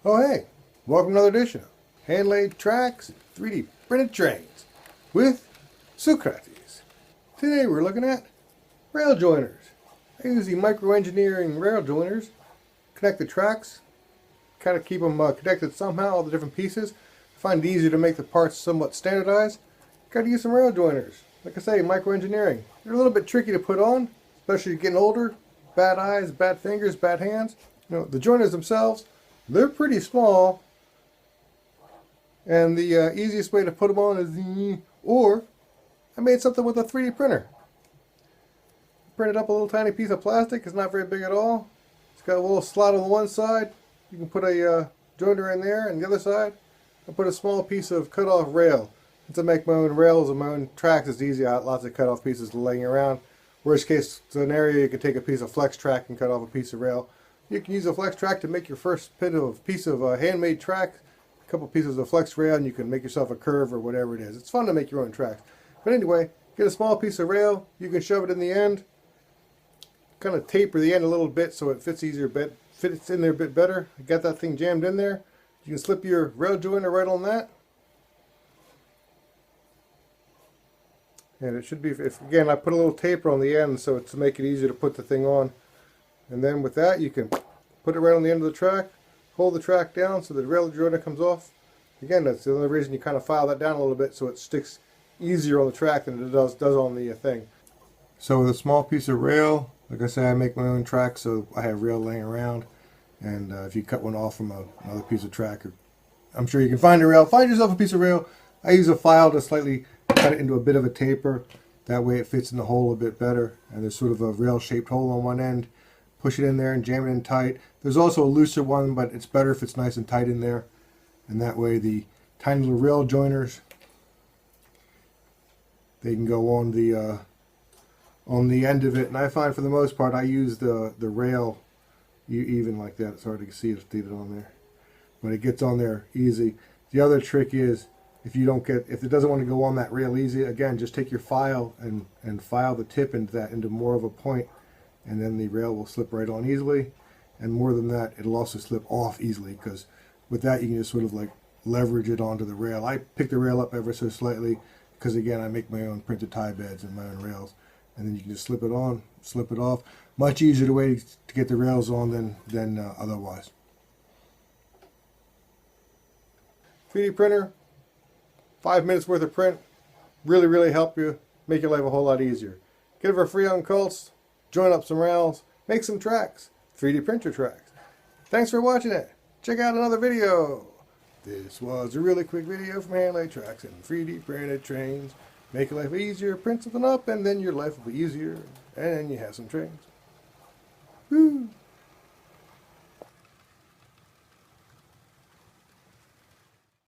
Oh hey, welcome to another edition of Hand-Laid Tracks and 3D Printed Trains with Socrates. Today we're looking at rail joiners. I use the micro-engineering rail joiners, connect the tracks, kind of keep them connected somehow, all the different pieces. I find it easier to make the parts somewhat standardized. Got to use some rail joiners. Like I say, micro-engineering. They're a little bit tricky to put on, especially getting older. Bad eyes, bad fingers, bad hands. You know, the joiners themselves, they're pretty small, and the easiest way to put them on is I made something with a 3D printer. Printed up a little tiny piece of plastic. It's not very big at all. It's got a little slot on the one side. You can put a joiner in there, and the other side I put a small piece of cut off rail. Since I make my own rails and my own tracks, it's easy. I have lots of cut off pieces laying around. Worst case scenario, you can take a piece of flex track and cut off a piece of rail. You can use a flex track to make your first piece of handmade track, a couple pieces of flex rail, and you can make yourself a curve or whatever it is. It's fun to make your own tracks. But anyway, get a small piece of rail. You can shove it in the end, kind of taper the end a little bit so it fits in there a bit better. I got that thing jammed in there. You can slip your rail joiner right on that. And it should be, again, I put a little taper on the end so to make it easier to put the thing on. And then with that, you can put it right on the end of the track, hold the track down so the rail joiner comes off. Again, that's the only reason you kind of file that down a little bit so it sticks easier on the track than it does on the thing. So with a small piece of rail, like I say, I make my own track, so I have rail laying around. And if you cut one off from another piece of track, I'm sure you can find a rail. Find yourself a piece of rail. I use a file to slightly cut it into a bit of a taper. That way it fits in the hole a bit better. And there's sort of a rail-shaped hole on one end. Push it in there and jam it in tight. There's also a looser one, but it's better if it's nice and tight in there. And that way the tiny little rail joiners, they can go on the end of it. And I find for the most part I use the rail even like that. It's hard to see it on there, but it gets on there easy. The other trick is if it doesn't want to go on that rail easy, again, just take your file and file the tip into more of a point, and then the rail will slip right on easily. And more than that, it'll also slip off easily, because with that you can just sort of like leverage it onto the rail. I pick the rail up ever so slightly because, again, I make my own printed tie beds and my own rails, and then you can just slip it on, slip it off. Much easier way to get the rails on than otherwise. 3D printer, 5 minutes worth of print, really help you make your life a whole lot easier. Get it for free on Cults, join up some rails, make some tracks, 3D print your tracks. Thanks for watching it. Check out another video. This was a really quick video from Hand-Laid Tracks and 3D Printed Trains. Make your life easier, print something up, and then your life will be easier, and you have some trains. Woo!